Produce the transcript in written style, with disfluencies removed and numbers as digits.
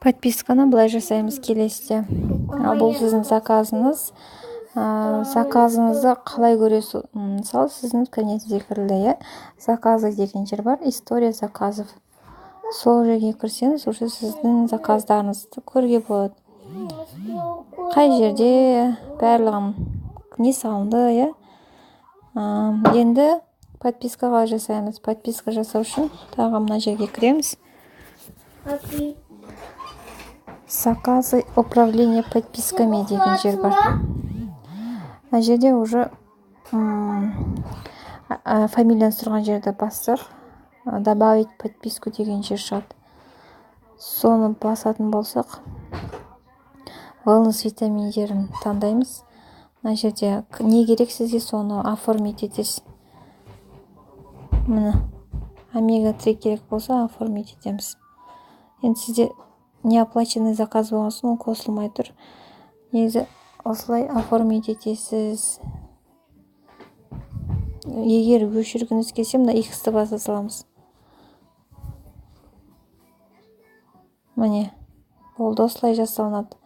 Подписканы былай жасаймыз келесіде. Бұл сіздің заказыңыз. Заказыңызды қалай көресіз? Мысалы, сіздің кабинетіңізге кірілді, заказы деген жер бар, история заказов. Сол жерге кірсеңіз, уже сіздің заказдарыңызды көруге болады. Қай жерде барлығын не салынды, Енді подписка қалай жасаймыз? Подписка жасау үшін тағы мына жерге кіреміз. Заказы управление подписками деген жер бар. Мына жерде уже фамилияңыз тұрған жерді бастық, добавить подписку деген жер шығады. Соны басатын болсақ, wellness витаминдерін таңдаймыз. Мына жерде не керек сізге, соны оформить етесіз. Міне, омега-3 керек болса, оформить етеміз. Енді сізде неоплаченный заказ болған соң, ол қосылмай тұр. Негізі осылай оформить етесіз. Егер өшіргіңіз келсе, мына X-ті баса саламыз. Міне, болды, осылай жасалынады.